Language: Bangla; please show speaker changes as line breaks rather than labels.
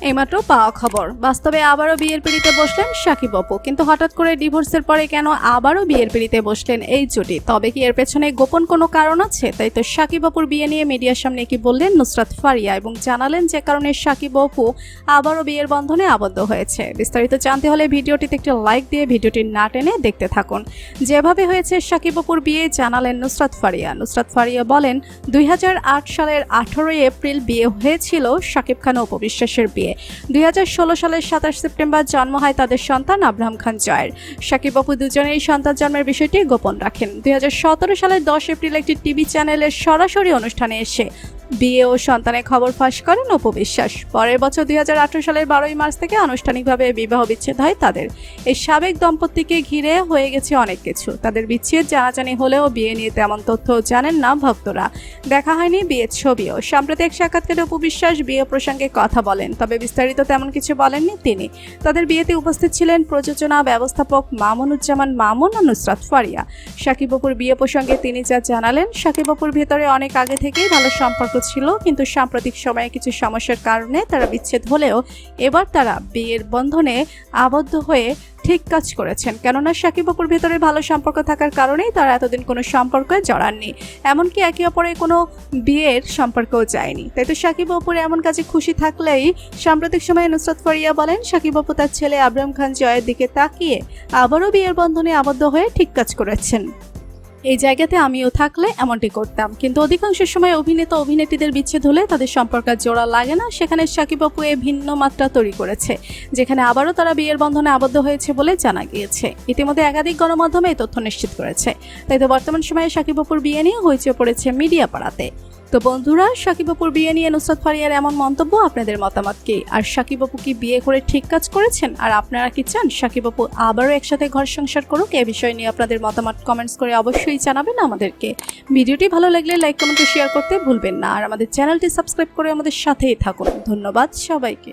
এইমাত্র পাওয়া খবর, বাস্তবে আবারও বিয়ের পিড়িতে বসলেন শাকিব অপু। কিন্তু হঠাৎ করে ডিভোর্সের পরে কেন আবারও বিয়ের পিড়িতে বসলেন এই জুটি? তবে কি এর পেছনে গোপন কোনো কারণ আছে? তাই তো শাকিব অপুর বিয়ে নিয়ে মিডিয়ার সামনে কি বললেন নুসরাত ফারিয়া এবং জানালেন যে কারণে শাকিব অপু আবারও বিয়ের বন্ধনে আবদ্ধ হয়েছে। বিস্তারিত জানতে হলে ভিডিওটিতে একটি লাইক দিয়ে ভিডিওটি না টেনে দেখতে থাকুন। যেভাবে হয়েছে শাকিব অপুর বিয়ে জানালেন নুসরাত ফারিয়া। নুসরাত ফারিয়া বলেন, 2008 সালের 18 এপ্রিল বিয়ে হয়েছিল শাকিব খান ও অপু বিশ্বাসের বিয়ে। 2016 সালের 27 সেপ্টেম্বর জন্ম হয় তাদের সন্তান আব্রাহাম খান জয়ের। শাকিব অপু দুজনেই সন্তান জন্মের বিষয়টি গোপন রাখেন। 2017 সালের 10 এপ্রিল একটি টিভি চ্যানেলের সরাসরি অনুষ্ঠানে এসে বিয়ে ও সন্তানের খবর ফাঁস করেন অপু বিশ্বাস। পরের বছর 2018 সালের 12 মার্চ থেকে আনুষ্ঠানিকভাবে বিবাহ বিচ্ছেদ হয় তাদের। এই সাবেক দম্পতিকে ঘিরে হয়ে গেছে অনেক কিছু। তাদের বিচ্ছেদ জানাজানি হলেও বিয়ে নিয়ে তেমন তথ্য জানেন না ভক্তরা। দেখা হয়নি বিয়ের ছবিও। সাম্প্রতিক সাক্ষাৎকারে অপু বিশ্বাস বিয়ে প্রসঙ্গে কথা বলেন, তবে বিস্তারিত তেমন কিছু বলেননি তিনি। তাদের বিয়েতে উপস্থিত ছিলেন প্রযোজনা ব্যবস্থাপক মামুনুজ্জামান মামুন ও নুসরাত ফারিয়া। শাকিব অপুর বিয়ে প্রসঙ্গে তিনি যা জানালেন, শাকিব অপুর ভেতরে অনেক আগে থেকেই ভালো সম্পর্ক ছিল, কিন্তু সাম্প্রতিক সময়ে কিছু সমস্যার কারণে তারা বিচ্ছেদ হলেও এবার তারা বিয়ের বন্ধনে আবদ্ধ হয়ে ঠিক কাজ করেছেন। কেননা শাকিব অপুর ভেতরে ভালো সম্পর্ক থাকার কারণেই তারা এতদিন কোনো সম্পর্কে জড়াননি, এমনকি একে অপরের কোনো বিয়ের সম্পর্কও যায়নি। তাই তো শাকিব অপুর এমন কাজে খুশি থাকলেই সাম্প্রতিক সময়ে নুসরাত ফারিয়া বলেন, শাকিব অপু তার ছেলে আব্রাহাম খান জয়ের দিকে তাকিয়ে আবারও বিয়ের বন্ধনে আবদ্ধ হয়ে ঠিক কাজ করেছেন। এই জায়গাতে আমিও থাকলে এমনটি করতাম, কিন্তু অধিকাংশ সময় অভিনেতা অভিনেত্রীদের বিচ্ছেদ হলে তাদের সম্পর্ক জোড়া লাগে না। সেখানে শাকিব অপু ভিন্ন মাত্রা তৈরি করেছে, যেখানে আবারও তারা বিয়ের বন্ধনে আবদ্ধ হয়েছে বলে জানা গিয়েছে। ইতিমধ্যে একাধিক গণমাধ্যমে এই তথ্য নিশ্চিত করেছে। তাই তো বর্তমান সময়ে শাকিব অপুর বিয়ে নিয়ে হইচই পড়েছে মিডিয়া পাড়াতে। তো বন্ধুরা, শাকিব অপুর বিয়ে নিয়ে নুসরাত ফারিয়ার এমন মন্তব্য, আপনাদের মতামত কি? আর শাকিব অপু কি বিয়ে করে ঠিক কাজ করেছেন? আর আপনারা কি চান শাকিব অপু আবারও একসাথে ঘর সংসার করুক? এ বিষয় নিয়ে আপনাদের মতামত কমেন্টস করে অবশ্যই জানাবেন আমাদেরকে। ভিডিওটি ভালো লাগলে লাইক কমেন্ট শেয়ার করতে ভুলবেন না। আর আমাদের চ্যানেলটি সাবস্ক্রাইব করে আমাদের সাথেই থাকুন। ধন্যবাদ সবাইকে।